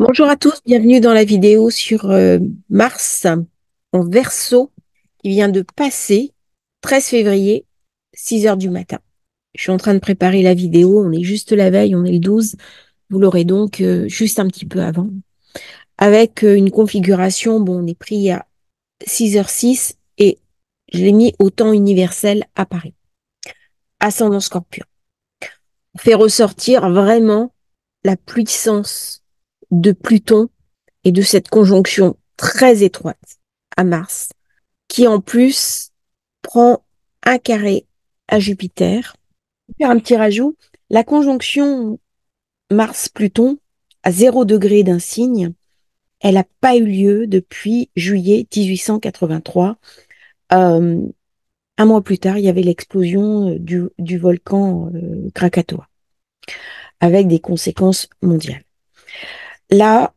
Bonjour à tous, bienvenue dans la vidéo sur Mars en Verseau qui vient de passer 13 février, 6 heures du matin. Je suis en train de préparer la vidéo, on est juste la veille, on est le 12, vous l'aurez donc juste un petit peu avant. Avec une configuration, bon, on est pris à 6h06 et je l'ai mis au temps universel à Paris. Ascendant Scorpion. On fait ressortir vraiment la puissance de Pluton et de cette conjonction très étroite à Mars, qui en plus prend un carré à Jupiter. Je vais faire un petit rajout. La conjonction Mars-Pluton à 0 degré d'un signe, elle n'a pas eu lieu depuis juillet 1883. Euh, un mois plus tard, il y avait l'explosion du volcan Krakatoa, avec des conséquences mondiales. Là,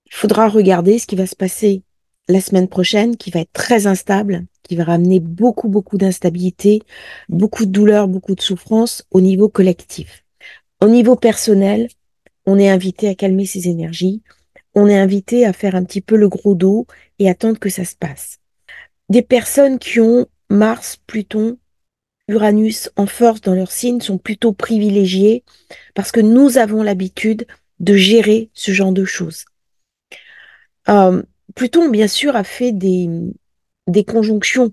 il faudra regarder ce qui va se passer la semaine prochaine, qui va être très instable, qui va ramener beaucoup d'instabilité, beaucoup de douleur, beaucoup de souffrance au niveau collectif. Au niveau personnel, on est invité à calmer ses énergies, on est invité à faire un petit peu le gros dos et attendre que ça se passe. Des personnes qui ont Mars, Pluton, Uranus en force dans leur signe sont plutôt privilégiées parce que nous avons l'habitude de gérer ce genre de choses. Euh, Pluton, bien sûr, a fait des conjonctions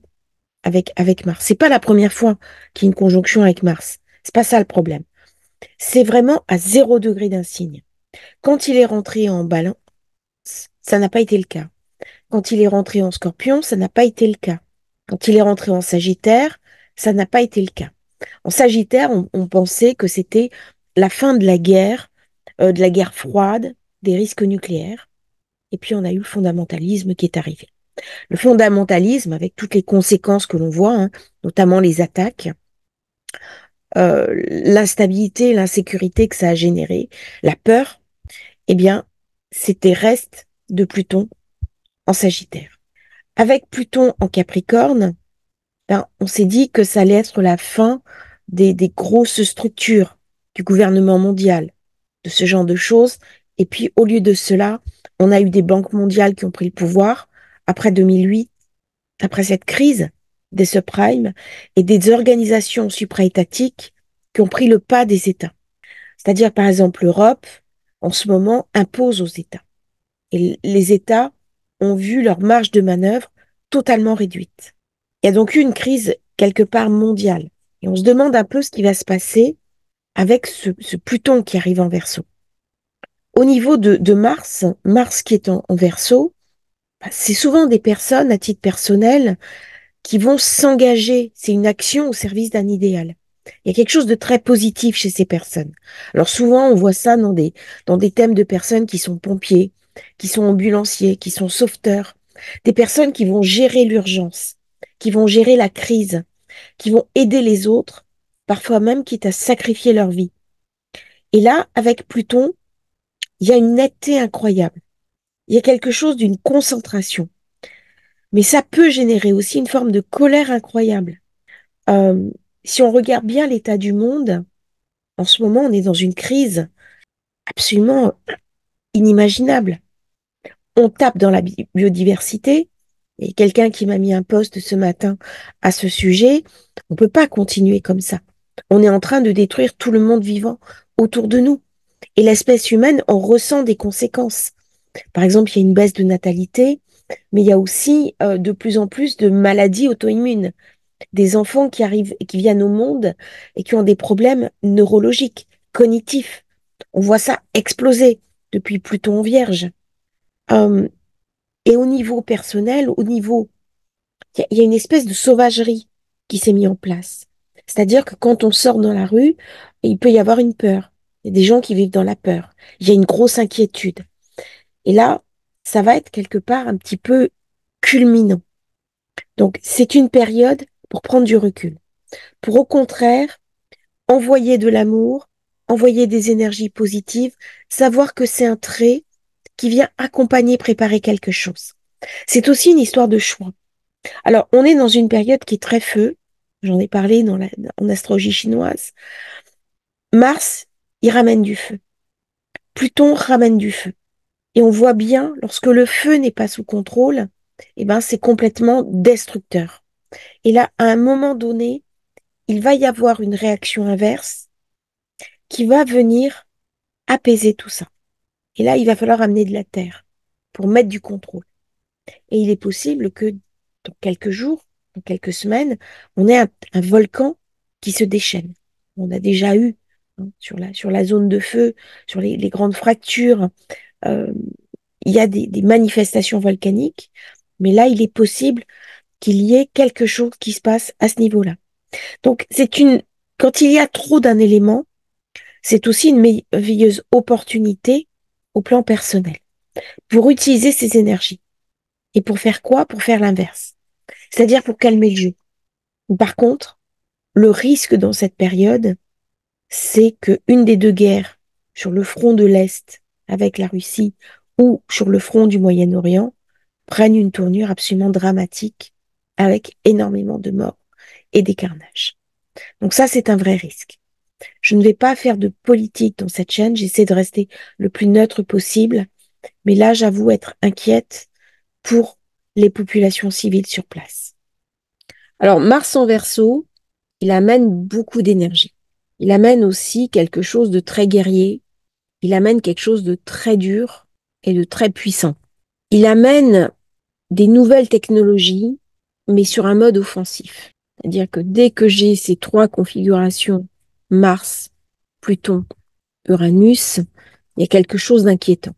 avec Mars. C'est pas la première fois qu'il y a une conjonction avec Mars. C'est pas ça le problème. C'est vraiment à 0 degré d'un signe. Quand il est rentré en Balance, ça n'a pas été le cas. Quand il est rentré en Scorpion, ça n'a pas été le cas. Quand il est rentré en Sagittaire, ça n'a pas été le cas. En Sagittaire, on pensait que c'était la fin de la guerre froide, des risques nucléaires. Et puis on a eu le fondamentalisme qui est arrivé. Le fondamentalisme, avec toutes les conséquences que l'on voit, hein, notamment les attaques, l'instabilité, l'insécurité que ça a généré, la peur, eh bien, c'était reste de Pluton en Sagittaire. Avec Pluton en Capricorne, ben, on s'est dit que ça allait être la fin des grosses structures du gouvernement mondial, de ce genre de choses. Et puis, au lieu de cela, on a eu des banques mondiales qui ont pris le pouvoir après 2008, après cette crise des subprimes et des organisations supraétatiques qui ont pris le pas des États. C'est-à-dire, par exemple, l'Europe, en ce moment, impose aux États. Et les États ont vu leur marge de manœuvre totalement réduite. Il y a donc eu une crise quelque part mondiale. Et on se demande un peu ce qui va se passer avec ce Pluton qui arrive en Verseau. Au niveau de Mars, Mars qui est en Verseau, c'est souvent des personnes à titre personnel qui vont s'engager. C'est une action au service d'un idéal. Il y a quelque chose de très positif chez ces personnes. Alors souvent, on voit ça dans des thèmes de personnes qui sont pompiers, qui sont ambulanciers, qui sont sauveteurs, des personnes qui vont gérer l'urgence, qui vont gérer la crise, qui vont aider les autres, parfois même quitte à sacrifier leur vie. Et là, avec Pluton, il y a une netteté incroyable. Il y a quelque chose d'une concentration. Mais ça peut générer aussi une forme de colère incroyable. Euh, si on regarde bien l'état du monde, en ce moment, on est dans une crise absolument inimaginable. On tape dans la biodiversité. Et quelqu'un qui m'a mis un post ce matin à ce sujet, on peut pas continuer comme ça. On est en train de détruire tout le monde vivant autour de nous. Et l'espèce humaine en ressent des conséquences. Par exemple, il y a une baisse de natalité, mais il y a aussi de plus en plus de maladies auto-immunes. Des enfants qui arrivent, qui viennent au monde et qui ont des problèmes neurologiques, cognitifs. On voit ça exploser depuis Pluton en Vierge. Euh, et au niveau personnel, il y a une espèce de sauvagerie qui s'est mise en place. C'est-à-dire que quand on sort dans la rue, il peut y avoir une peur. Il y a des gens qui vivent dans la peur. Il y a une grosse inquiétude. Et là, ça va être quelque part un petit peu culminant. Donc, c'est une période pour prendre du recul. Pour au contraire, envoyer de l'amour, envoyer des énergies positives, savoir que c'est un trait qui vient accompagner, préparer quelque chose. C'est aussi une histoire de choix. Alors, on est dans une période qui est très feu. J'en ai parlé en astrologie chinoise. Mars, il ramène du feu. Pluton ramène du feu. Et on voit bien, lorsque le feu n'est pas sous contrôle, eh ben, c'est complètement destructeur. Et là, à un moment donné, il va y avoir une réaction inverse qui va venir apaiser tout ça. Et là, il va falloir amener de la terre pour mettre du contrôle. Et il est possible que dans quelques jours, dans quelques semaines, on ait un volcan qui se déchaîne. On a déjà eu sur la zone de feu, sur les grandes fractures, euh, il y a des manifestations volcaniques, mais là, il est possible qu'il y ait quelque chose qui se passe à ce niveau-là. Donc, quand il y a trop d'un élément, c'est aussi une merveilleuse opportunité au plan personnel pour utiliser ces énergies. Et pour faire quoi? Pour faire l'inverse. C'est-à-dire pour calmer le jeu. Par contre, le risque dans cette période, c'est que une des deux guerres sur le front de l'Est avec la Russie ou sur le front du Moyen-Orient prenne une tournure absolument dramatique avec énormément de morts et des carnages. Donc ça, c'est un vrai risque. Je ne vais pas faire de politique dans cette chaîne, j'essaie de rester le plus neutre possible, mais là, j'avoue être inquiète pour les populations civiles sur place. Alors, Mars en Verseau, il amène beaucoup d'énergie. Il amène aussi quelque chose de très guerrier. Il amène quelque chose de très dur et de très puissant. Il amène des nouvelles technologies, mais sur un mode offensif. C'est-à-dire que dès que j'ai ces trois configurations, Mars, Pluton, Uranus, il y a quelque chose d'inquiétant.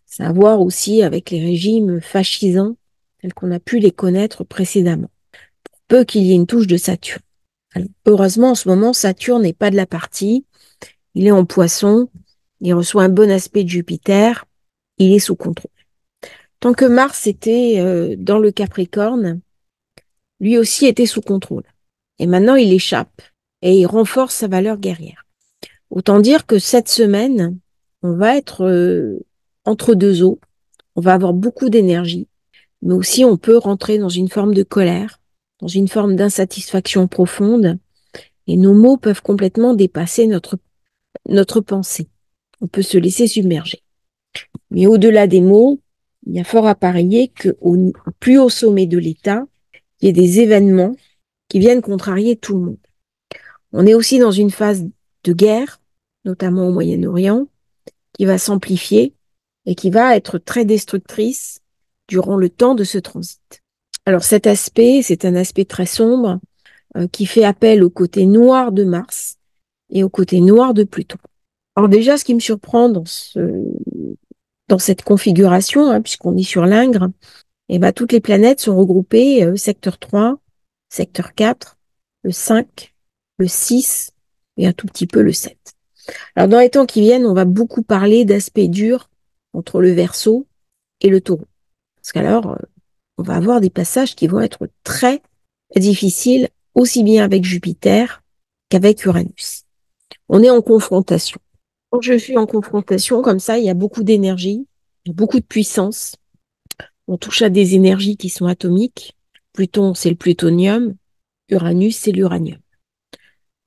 Ça a à voir aussi avec les régimes fascisants tels qu'on a pu les connaître précédemment. Peu qu'il y ait une touche de Saturne. Alors, heureusement, en ce moment, Saturne n'est pas de la partie. Il est en Poisson. Il reçoit un bon aspect de Jupiter. Il est sous contrôle. Tant que Mars était dans le Capricorne, lui aussi était sous contrôle. Et maintenant, il échappe et il renforce sa valeur guerrière. Autant dire que cette semaine, on va être entre deux eaux. On va avoir beaucoup d'énergie, mais aussi on peut rentrer dans une forme de colère, dans une forme d'insatisfaction profonde. Et nos mots peuvent complètement dépasser notre pensée. On peut se laisser submerger. Mais au-delà des mots, il y a fort à parier qu'au plus haut sommet de l'État, il y ait des événements qui viennent contrarier tout le monde. On est aussi dans une phase de guerre, notamment au Moyen-Orient, qui va s'amplifier et qui va être très destructrice durant le temps de ce transit. Alors cet aspect, c'est un aspect très sombre qui fait appel au côté noir de Mars et au côté noir de Pluton. Alors déjà, ce qui me surprend dans cette configuration, puisqu'on est sur l'Ingre, et ben, toutes les planètes sont regroupées secteur 3, secteur 4, le 5, le 6 et un tout petit peu le 7. Alors dans les temps qui viennent, on va beaucoup parler d'aspects durs entre le Verseau et le Taureau. Parce qu'alors, on va avoir des passages qui vont être très difficiles, aussi bien avec Jupiter qu'avec Uranus. On est en confrontation. Quand je suis en confrontation, comme ça, il y a beaucoup d'énergie, il y a beaucoup de puissance. On touche à des énergies qui sont atomiques. Pluton, c'est le plutonium. Uranus, c'est l'uranium.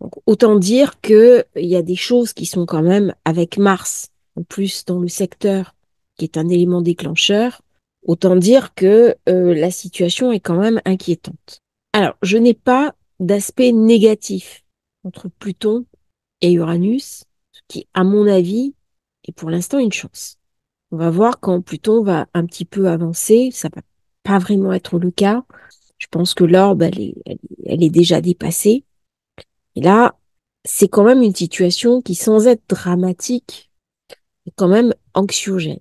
Donc, autant dire qu'il y a des choses qui sont quand même avec Mars, en plus dans le secteur qui est un élément déclencheur. Autant dire que la situation est quand même inquiétante. Alors, je n'ai pas d'aspect négatif entre Pluton et Uranus, ce qui, à mon avis, est pour l'instant une chance. On va voir quand Pluton va un petit peu avancer, ça va pas vraiment être le cas. Je pense que l'orbe, elle est déjà dépassée. Et là, c'est quand même une situation qui, sans être dramatique, est quand même anxiogène.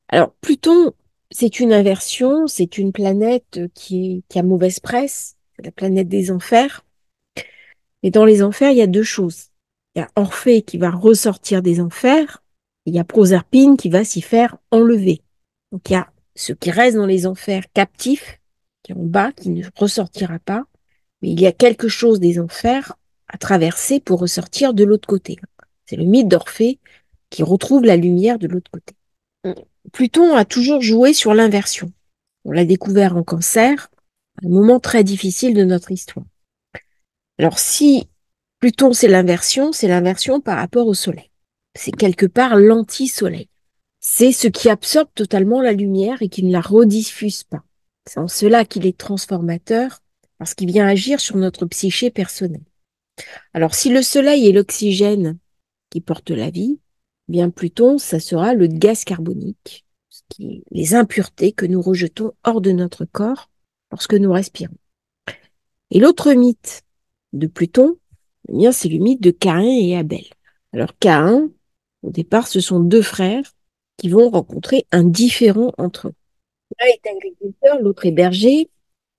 Alors, Pluton, c'est une inversion, c'est une planète qui a mauvaise presse, c'est la planète des enfers. Mais dans les enfers, il y a deux choses. Il y a Orphée qui va ressortir des enfers, et il y a Proserpine qui va s'y faire enlever. Donc, il y a ce qui reste dans les enfers captifs, qui est en bas, qui ne ressortira pas. Mais il y a quelque chose des enfers à traverser pour ressortir de l'autre côté. C'est le mythe d'Orphée qui retrouve la lumière de l'autre côté. Pluton a toujours joué sur l'inversion. On l'a découvert en Cancer, un moment très difficile de notre histoire. Alors si Pluton c'est l'inversion par rapport au Soleil. C'est quelque part l'anti-soleil. C'est ce qui absorbe totalement la lumière et qui ne la rediffuse pas. C'est en cela qu'il est transformateur, parce qu'il vient agir sur notre psyché personnelle. Alors, si le soleil est l'oxygène qui porte la vie, bien Pluton, ça sera le gaz carbonique, les impuretés que nous rejetons hors de notre corps lorsque nous respirons. Et l'autre mythe de Pluton, eh bien, c'est le mythe de Caïn et Abel. Alors, Caïn, au départ, ce sont deux frères qui vont rencontrer un différend entre eux. L'un est agriculteur, l'autre est berger.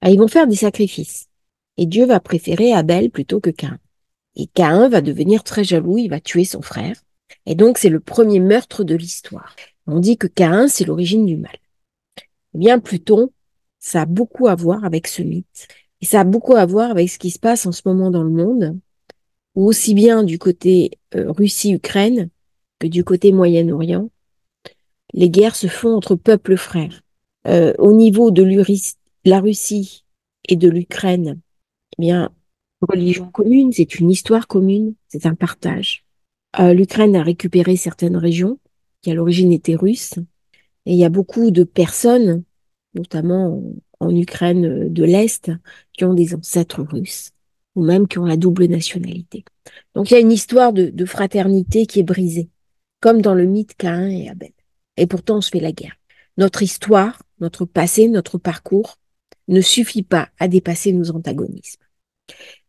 Ah, ils vont faire des sacrifices. Et Dieu va préférer Abel plutôt que Caïn. Et Caïn va devenir très jaloux, il va tuer son frère. Et donc, c'est le premier meurtre de l'histoire. On dit que Caïn, c'est l'origine du mal. Eh bien, Pluton, ça a beaucoup à voir avec ce mythe. Et ça a beaucoup à voir avec ce qui se passe en ce moment dans le monde, ou aussi bien du côté Russie-Ukraine que du côté Moyen-Orient. Les guerres se font entre peuples frères. Au niveau de la Russie et de l'Ukraine, eh bien, religion commune, c'est une histoire commune, c'est un partage. L'Ukraine a récupéré certaines régions qui à l'origine étaient russes, et il y a beaucoup de personnes, notamment en Ukraine de l'Est, qui ont des ancêtres russes, ou même qui ont la double nationalité. Donc il y a une histoire de fraternité qui est brisée, comme dans le mythe Caïn et Abel. Et pourtant on se fait la guerre. Notre histoire, notre passé, notre parcours ne suffit pas à dépasser nos antagonismes.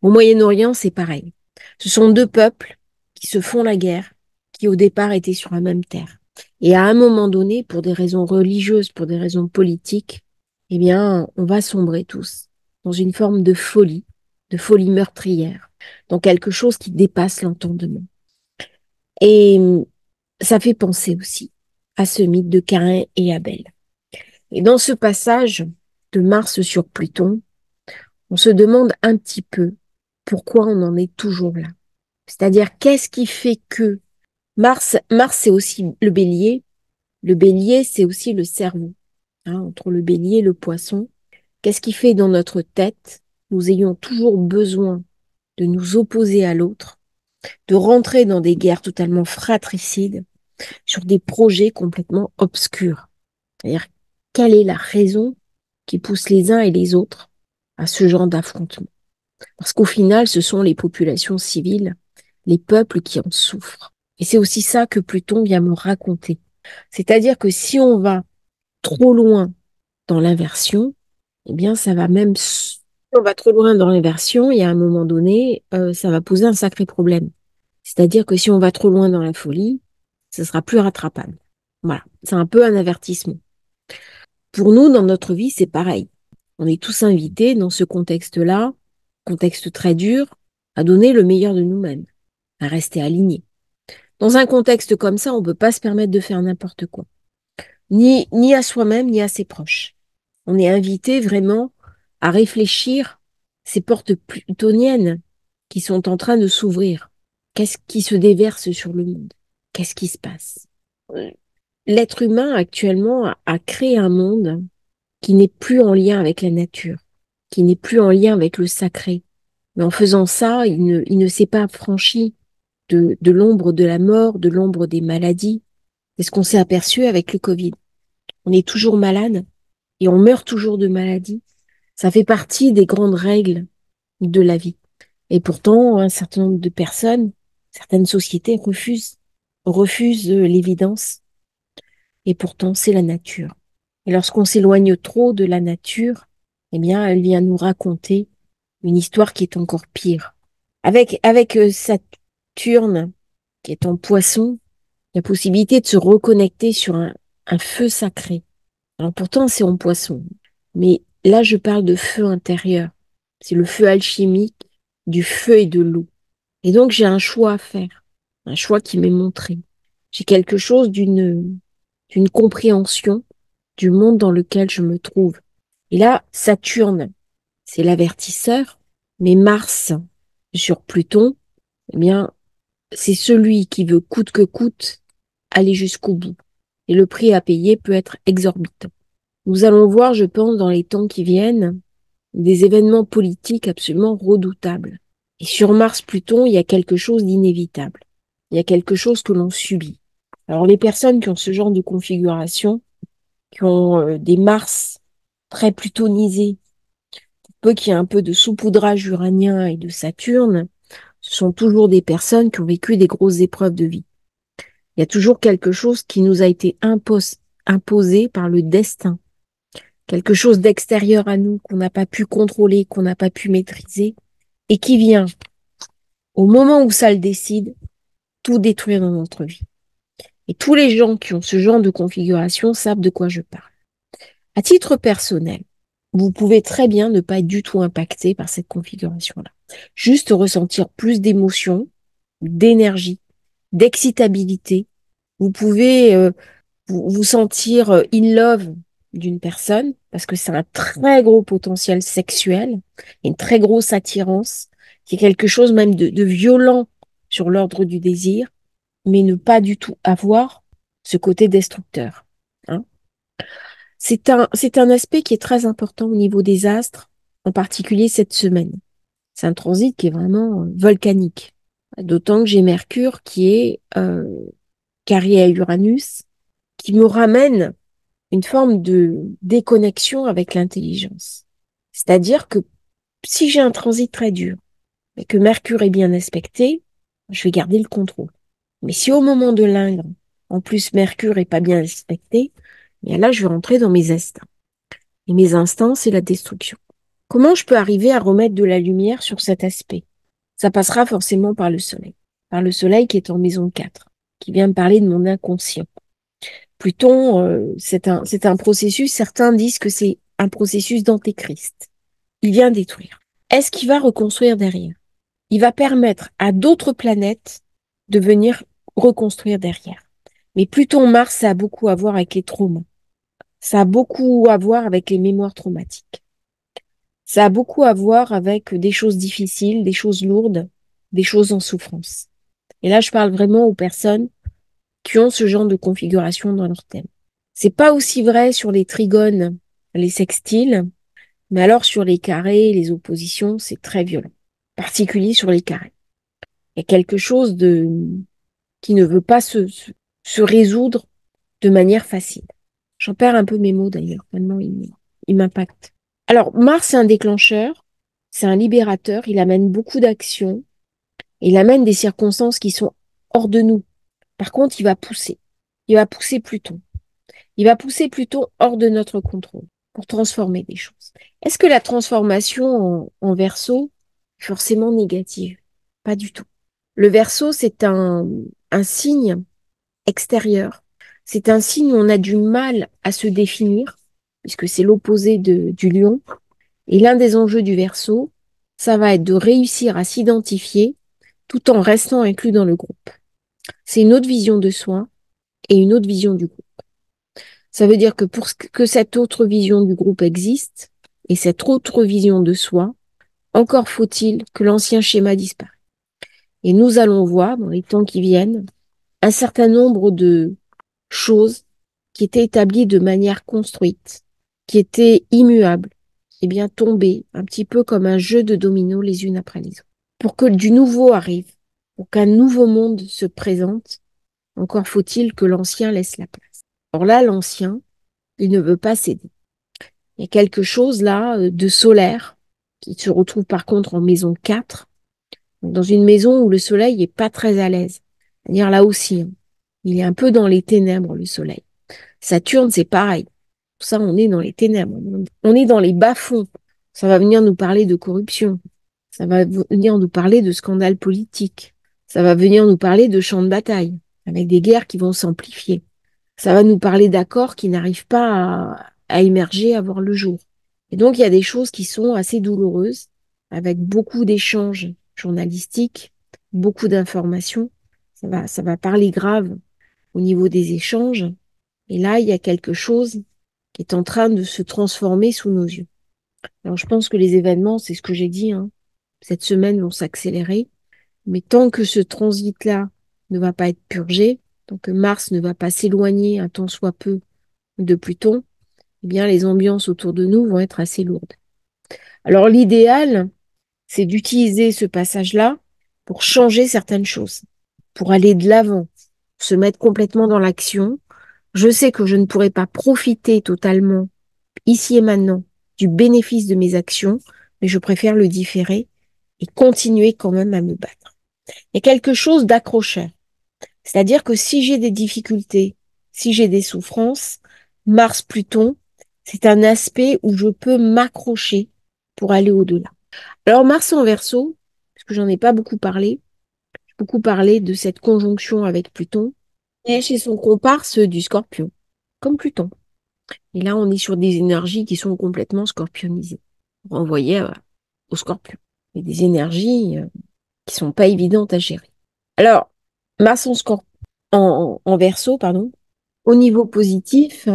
Au Moyen-Orient, c'est pareil. Ce sont deux peuples qui se font la guerre, qui au départ étaient sur la même terre. Et à un moment donné, pour des raisons religieuses, pour des raisons politiques, eh bien, on va sombrer tous dans une forme de folie meurtrière, dans quelque chose qui dépasse l'entendement. Et ça fait penser aussi à ce mythe de Caïn et Abel. Et dans ce passage de Mars sur Pluton, on se demande un petit peu pourquoi on en est toujours là. C'est-à-dire, qu'est-ce qui fait que Mars, c'est aussi le bélier. Le bélier, c'est aussi le cerveau. Hein, entre le bélier et le poisson, qu'est-ce qui fait dans notre tête, nous ayons toujours besoin de nous opposer à l'autre, de rentrer dans des guerres totalement fratricides sur des projets complètement obscurs. C'est-à-dire, quelle est la raison qui pousse les uns et les autres à ce genre d'affrontement? Parce qu'au final, ce sont les populations civiles, les peuples qui en souffrent. Et c'est aussi ça que Pluton vient me raconter. C'est-à-dire que si on va trop loin dans l'inversion, eh bien, ça va même, si on va trop loin dans l'inversion, et à un moment donné, ça va poser un sacré problème. C'est-à-dire que si on va trop loin dans la folie, ce sera plus rattrapable. Voilà. C'est un peu un avertissement. Pour nous, dans notre vie, c'est pareil. On est tous invités dans ce contexte-là, contexte très dur, à donner le meilleur de nous-mêmes, à rester alignés. Dans un contexte comme ça, on ne peut pas se permettre de faire n'importe quoi, ni à soi-même, ni à ses proches. On est invité vraiment à réfléchir ces portes plutoniennes qui sont en train de s'ouvrir. Qu'est-ce qui se déverse sur le monde? Qu'est-ce qui se passe? L'être humain actuellement a créé un monde qui n'est plus en lien avec la nature, qui n'est plus en lien avec le sacré. Mais en faisant ça, il ne s'est pas franchi de l'ombre de la mort, de l'ombre des maladies. C'est ce qu'on s'est aperçu avec le Covid. On est toujours malade et on meurt toujours de maladie. Ça fait partie des grandes règles de la vie. Et pourtant, un certain nombre de personnes, certaines sociétés refusent l'évidence. Et pourtant, c'est la nature. Et lorsqu'on s'éloigne trop de la nature, eh bien, elle vient nous raconter une histoire qui est encore pire. Avec Saturne, qui est en Poisson, la possibilité de se reconnecter sur un feu sacré. Alors pourtant, c'est en Poisson. Mais là, je parle de feu intérieur. C'est le feu alchimique du feu et de l'eau. Et donc, j'ai un choix à faire. Un choix qui m'est montré. J'ai quelque chose d'une compréhension du monde dans lequel je me trouve. Et là, Saturne, c'est l'avertisseur, mais Mars sur Pluton, eh bien, c'est celui qui veut coûte que coûte aller jusqu'au bout. Et le prix à payer peut être exorbitant. Nous allons voir, je pense, dans les temps qui viennent, des événements politiques absolument redoutables. Et sur Mars-Pluton, il y a quelque chose d'inévitable. Il y a quelque chose que l'on subit. Alors, les personnes qui ont ce genre de configuration, qui ont des Mars très plutonisés, peu qu'il y ait un peu de saupoudrage uranien et de Saturne, ce sont toujours des personnes qui ont vécu des grosses épreuves de vie. Il y a toujours quelque chose qui nous a été imposé par le destin, quelque chose d'extérieur à nous qu'on n'a pas pu contrôler, qu'on n'a pas pu maîtriser, et qui vient, au moment où ça le décide, tout détruire dans notre vie. Et tous les gens qui ont ce genre de configuration savent de quoi je parle. À titre personnel, vous pouvez très bien ne pas être du tout impacté par cette configuration-là. Juste ressentir plus d'émotion, d'énergie, d'excitabilité. Vous pouvez vous sentir in love d'une personne parce que c'est un très gros potentiel sexuel, une très grosse attirance, qui est quelque chose même de violent sur l'ordre du désir, mais ne pas du tout avoir ce côté destructeur. Hein. C'est un aspect qui est très important au niveau des astres, en particulier cette semaine. C'est un transit qui est vraiment volcanique. D'autant que j'ai Mercure qui est carré à Uranus, qui me ramène une forme de déconnexion avec l'intelligence. C'est-à-dire que si j'ai un transit très dur et que Mercure est bien aspecté, je vais garder le contrôle. Mais si au moment de l'Ingre, en plus Mercure est pas bien aspecté, bien là je vais rentrer dans mes instincts. Et mes instincts, c'est la destruction. Comment je peux arriver à remettre de la lumière sur cet aspect? Ça passera forcément par le Soleil. Par le Soleil qui est en maison 4, qui vient me parler de mon inconscient. Pluton, c'est un processus, certains disent que c'est un processus d'antéchrist. Il vient détruire. Est-ce qu'il va reconstruire derrière? Il va permettre à d'autres planètes de venir reconstruire derrière. Mais Pluton-Mars, ça a beaucoup à voir avec les traumas. Ça a beaucoup à voir avec les mémoires traumatiques. Ça a beaucoup à voir avec des choses difficiles, des choses lourdes, des choses en souffrance. Et là, je parle vraiment aux personnes qui ont ce genre de configuration dans leur thème. C'est pas aussi vrai sur les trigones, les sextiles, mais alors sur les carrés, les oppositions, c'est très violent. En particulier sur les carrés. Il y a quelque chose qui ne veut pas se résoudre de manière facile. J'en perds un peu mes mots d'ailleurs, tellement il m'impacte. Alors, Mars, c'est un déclencheur, c'est un libérateur, il amène beaucoup d'actions, il amène des circonstances qui sont hors de nous. Par contre, il va pousser. Il va pousser Pluton. Il va pousser Pluton hors de notre contrôle pour transformer des choses. Est-ce que la transformation en Verseau est forcément négative? Pas du tout. Le Verseau, c'est un signe extérieur. C'est un signe où on a du mal à se définir, puisque c'est l'opposé du Lion. Et l'un des enjeux du Verseau, ça va être de réussir à s'identifier tout en restant inclus dans le groupe. C'est une autre vision de soi et une autre vision du groupe. Ça veut dire que pour que cette autre vision du groupe existe, et cette autre vision de soi, encore faut-il que l'ancien schéma disparaisse. Et nous allons voir, dans les temps qui viennent, un certain nombre de choses qui étaient établies de manière construite, qui étaient immuables, et bien tomber un petit peu comme un jeu de dominos les unes après les autres. Pour que du nouveau arrive, pour qu'un nouveau monde se présente, encore faut-il que l'ancien laisse la place. Or là, l'ancien, il ne veut pas céder. Il y a quelque chose là de solaire qui se retrouve par contre en maison 4, dans une maison où le soleil est pas très à l'aise. C'est-à-dire là aussi, hein, il est un peu dans les ténèbres, le soleil. Saturne, c'est pareil. Pour ça, on est dans les ténèbres. On est dans les bas-fonds. Ça va venir nous parler de corruption. Ça va venir nous parler de scandales politiques. Ça va venir nous parler de champs de bataille, avec des guerres qui vont s'amplifier. Ça va nous parler d'accords qui n'arrivent pas à émerger, à voir le jour. Et donc, il y a des choses qui sont assez douloureuses, avec beaucoup d'échanges journalistiques, beaucoup d'informations. Ça va parler grave au niveau des échanges. Et là, il y a quelque chose qui est en train de se transformer sous nos yeux. Alors, je pense que les événements, c'est ce que j'ai dit, hein, cette semaine vont s'accélérer. Mais tant que ce transit-là ne va pas être purgé, tant que Mars ne va pas s'éloigner un tant soit peu de Pluton, eh bien, les ambiances autour de nous vont être assez lourdes. Alors, l'idéal, c'est d'utiliser ce passage-là pour changer certaines choses. pour aller de l'avant, se mettre complètement dans l'action. Je sais que je ne pourrai pas profiter totalement, ici et maintenant, du bénéfice de mes actions, mais je préfère le différer et continuer quand même à me battre. Il y a quelque chose d'accrocheur. C'est-à-dire que si j'ai des difficultés, si j'ai des souffrances, Mars-Pluton, c'est un aspect où je peux m'accrocher pour aller au-delà. Alors Mars en Verseau, parce que j'en ai pas beaucoup parlé de cette conjonction avec Pluton, et chez son comparse du Scorpion, comme Pluton. Et là, on est sur des énergies qui sont complètement scorpionisées, renvoyées au Scorpion. Et des énergies qui sont pas évidentes à gérer. Alors, Mars en Verseau, pardon, au niveau positif,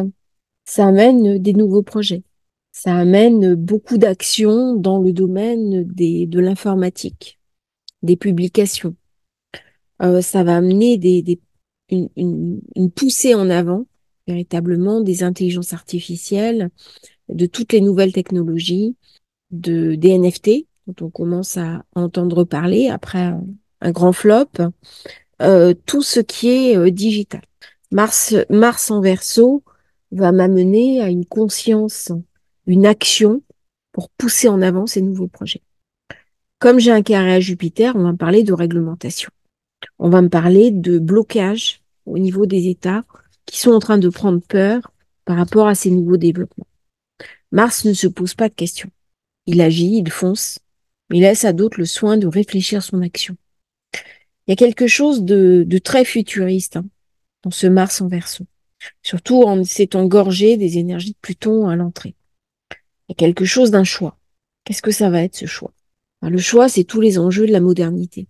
ça amène des nouveaux projets. Ça amène beaucoup d'actions dans le domaine de l'informatique, des publications. Ça va amener une poussée en avant, véritablement, des intelligences artificielles, de toutes les nouvelles technologies, des NFT, dont on commence à entendre parler après un grand flop, tout ce qui est digital. Mars en Verseau va m'amener à une conscience, une action pour pousser en avant ces nouveaux projets. Comme j'ai un carré à Jupiter, on va me parler de réglementation. On va me parler de blocage au niveau des États qui sont en train de prendre peur par rapport à ces nouveaux développements. Mars ne se pose pas de questions. Il agit, il fonce, mais il laisse à d'autres le soin de réfléchir son action. Il y a quelque chose de très futuriste dans ce Mars en Verseau, surtout en s'étant gorgé des énergies de Pluton à l'entrée. Il y a quelque chose d'un choix. Qu'est-ce que ça va être ce choix? Le choix, c'est tous les enjeux de la modernité.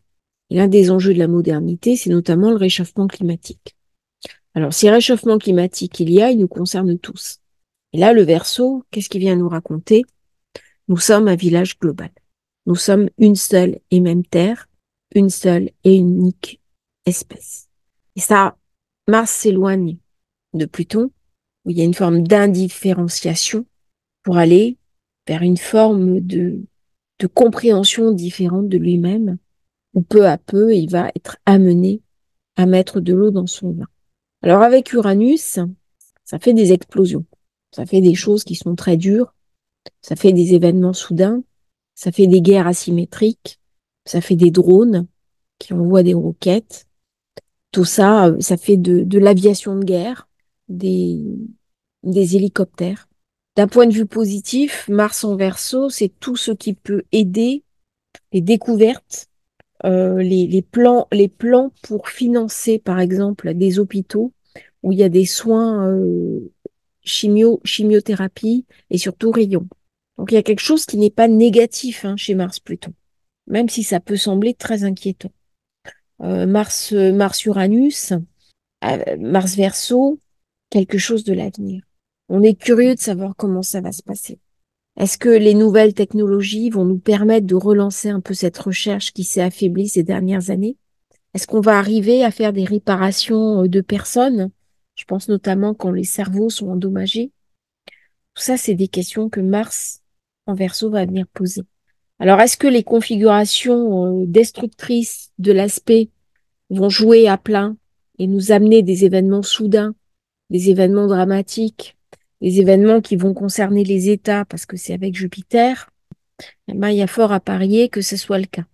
Et l'un des enjeux de la modernité, c'est notamment le réchauffement climatique. Alors, si réchauffement climatique il y a, il nous concerne tous. Et là, le Verseau, qu'est-ce qu'il vient nous raconter? Nous sommes un village global. Nous sommes une seule et même terre, une seule et unique espèce. Et ça, Mars s'éloigne de Pluton, où il y a une forme d'indifférenciation pour aller vers une forme de compréhension différente de lui-même, où peu à peu, il va être amené à mettre de l'eau dans son vin. Alors avec Uranus, ça fait des explosions, ça fait des choses qui sont très dures, ça fait des événements soudains, ça fait des guerres asymétriques, ça fait des drones qui envoient des roquettes. Tout ça, ça fait de l'aviation de guerre, des, des hélicoptères. D'un point de vue positif, Mars en Verseau, c'est tout ce qui peut aider les découvertes, les plans pour financer, par exemple, des hôpitaux où il y a des soins chimiothérapie et surtout rayons. Donc il y a quelque chose qui n'est pas négatif chez Mars-Pluton, même si ça peut sembler très inquiétant. Mars-Uranus, Mars Verseau, quelque chose de l'avenir. On est curieux de savoir comment ça va se passer. Est-ce que les nouvelles technologies vont nous permettre de relancer un peu cette recherche qui s'est affaiblie ces dernières années? Est-ce qu'on va arriver à faire des réparations de personnes? Je pense notamment quand les cerveaux sont endommagés. Tout ça, c'est des questions que Mars en Verseau va venir poser. Alors, est-ce que les configurations destructrices de l'aspect vont jouer à plein et nous amener des événements soudains, des événements dramatiques, des événements qui vont concerner les États parce que c'est avec Jupiter? Eh ben, il y a fort à parier que ce soit le cas.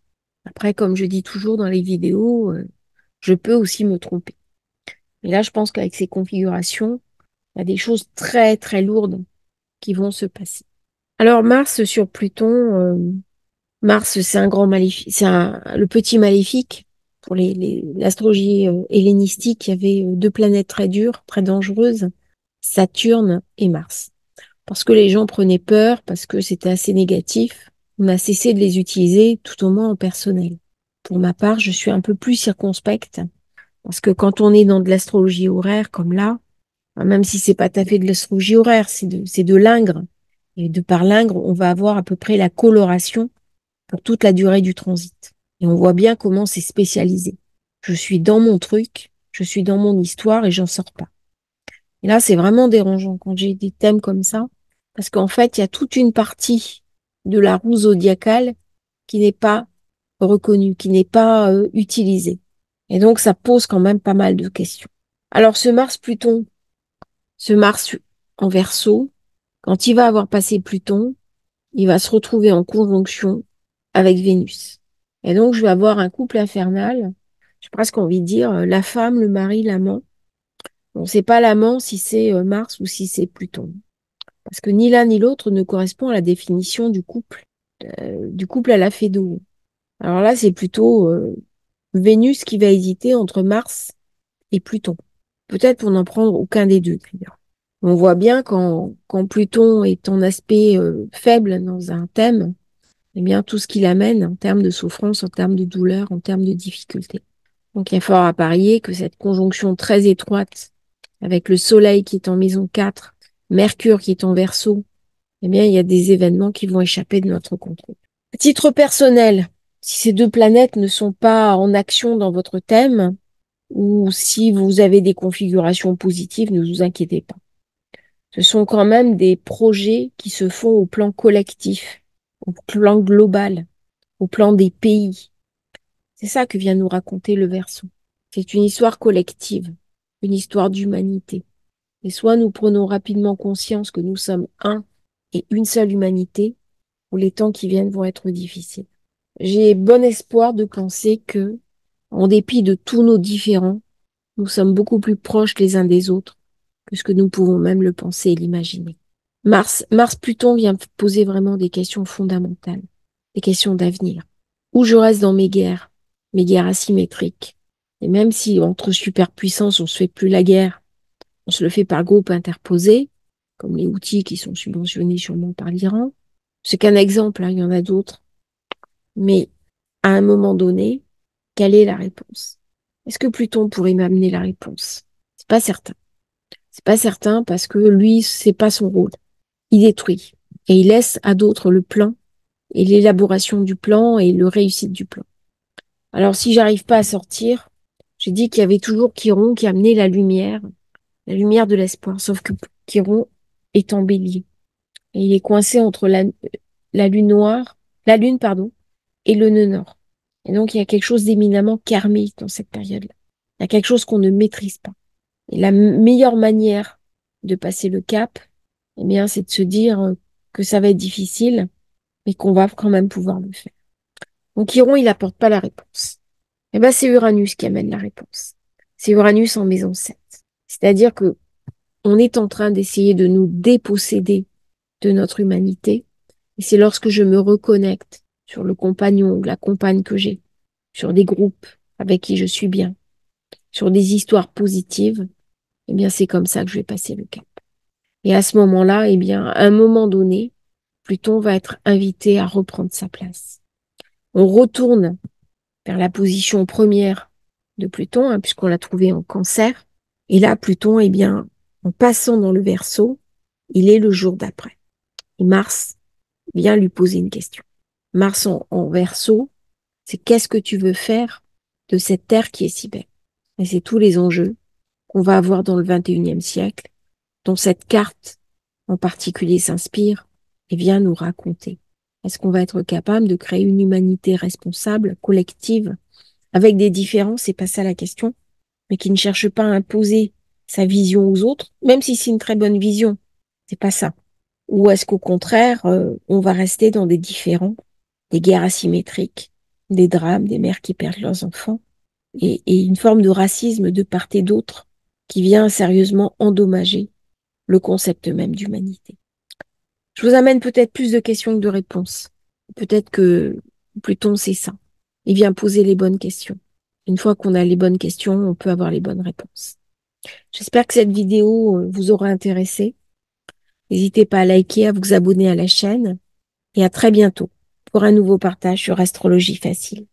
Après, comme je dis toujours dans les vidéos, je peux aussi me tromper. Et là, je pense qu'avec ces configurations, il y a des choses très, très lourdes qui vont se passer. Alors, Mars sur Pluton, Mars, c'est un grand maléfique, le petit maléfique. Pour l'astrologie hellénistique, il y avait deux planètes très dures, très dangereuses, Saturne et Mars. Parce que les gens prenaient peur, parce que c'était assez négatif, on a cessé de les utiliser, tout au moins en personnel. Pour ma part, je suis un peu plus circonspecte, parce que quand on est dans de l'astrologie horaire, comme là, même si c'est pas tout à fait de l'astrologie horaire, c'est de l'ingre. Et de par l'ingre, on va avoir à peu près la coloration pour toute la durée du transit. Et on voit bien comment c'est spécialisé. Je suis dans mon truc, je suis dans mon histoire et j'en sors pas. Et là, c'est vraiment dérangeant quand j'ai des thèmes comme ça, parce qu'en fait, il y a toute une partie de la roue zodiacale qui n'est pas reconnue, qui n'est pas utilisée. Et donc, ça pose quand même pas mal de questions. Alors, Pluton, ce Mars en Verseau, quand il va avoir passé Pluton, il va se retrouver en conjonction avec Vénus. Et donc, je vais avoir un couple infernal. J'ai presque envie de dire la femme, le mari, l'amant. On ne sait pas l'amant si c'est Mars ou si c'est Pluton. Parce que ni l'un ni l'autre ne correspond à la définition du couple à la Fédot. Alors là, c'est plutôt Vénus qui va hésiter entre Mars et Pluton. Peut-être pour n'en prendre aucun des deux, d'ailleurs. On voit bien quand Pluton est en aspect faible dans un thème, eh bien, tout ce qu'il amène en termes de souffrance, en termes de douleur, en termes de difficulté. Donc, il y a fort à parier que cette conjonction très étroite avec le Soleil qui est en maison 4, Mercure qui est en Verseau, eh bien, il y a des événements qui vont échapper de notre contrôle. À titre personnel, si ces deux planètes ne sont pas en action dans votre thème, ou si vous avez des configurations positives, ne vous inquiétez pas. Ce sont quand même des projets qui se font au plan collectif, au plan global, au plan des pays. C'est ça que vient nous raconter le Verseau. C'est une histoire collective, une histoire d'humanité. Et soit nous prenons rapidement conscience que nous sommes un et une seule humanité, ou les temps qui viennent vont être difficiles. J'ai bon espoir de penser que, en dépit de tous nos différends, nous sommes beaucoup plus proches les uns des autres que ce que nous pouvons même le penser et l'imaginer. Mars-Pluton vient poser vraiment des questions fondamentales, des questions d'avenir. Où je reste dans mes guerres asymétriques. Et même si entre superpuissances, on se fait plus la guerre, on se le fait par groupe interposé, comme les outils qui sont subventionnés sûrement par l'Iran. C'est qu'un exemple, hein, il y en a d'autres. Mais à un moment donné, quelle est la réponse? Est-ce que Pluton pourrait m'amener la réponse? C'est pas certain. C'est pas certain parce que lui, c'est pas son rôle. Il détruit et il laisse à d'autres le plan et l'élaboration du plan et le réussite du plan. Alors si j'arrive pas à sortir, j'ai dit qu'il y avait toujours Chiron qui amenait la lumière de l'espoir, sauf que Chiron est en bélier et il est coincé entre la lune noire, la lune, pardon, et le nœud nord. Et donc il y a quelque chose d'éminemment karmique dans cette période-là. Il y a quelque chose qu'on ne maîtrise pas. Et la meilleure manière de passer le cap, eh bien, c'est de se dire que ça va être difficile, mais qu'on va quand même pouvoir le faire. Donc, Chiron, il apporte pas la réponse. Eh ben, c'est Uranus qui amène la réponse. C'est Uranus en maison 7. C'est-à-dire que on est en train d'essayer de nous déposséder de notre humanité. Et c'est lorsque je me reconnecte sur le compagnon ou la compagne que j'ai, sur des groupes avec qui je suis bien, sur des histoires positives, eh bien, c'est comme ça que je vais passer le cap. Et à ce moment-là, eh bien, à un moment donné, Pluton va être invité à reprendre sa place. On retourne vers la position première de Pluton, hein, puisqu'on l'a trouvé en Cancer. Et là, Pluton, eh bien, en passant dans le Verseau, il est le jour d'après. Et Mars vient lui poser une question. Mars en Verseau, c'est qu'est-ce que tu veux faire de cette Terre qui est si belle? Et c'est tous les enjeux qu'on va avoir dans le 21e siècle, dont cette carte en particulier s'inspire et vient nous raconter. Est-ce qu'on va être capable de créer une humanité responsable, collective, avec des différences, c'est pas ça la question, mais qui ne cherche pas à imposer sa vision aux autres, même si c'est une très bonne vision, c'est pas ça. Ou est-ce qu'au contraire, on va rester dans des différends, des guerres asymétriques, des drames, des mères qui perdent leurs enfants, et une forme de racisme de part et d'autre qui vient sérieusement endommager le concept même d'humanité. Je vous amène peut-être plus de questions que de réponses. Peut-être que Pluton, c'est ça. Il vient poser les bonnes questions. Une fois qu'on a les bonnes questions, on peut avoir les bonnes réponses. J'espère que cette vidéo vous aura intéressé. N'hésitez pas à liker, à vous abonner à la chaîne et à très bientôt pour un nouveau partage sur Astrologie Facile.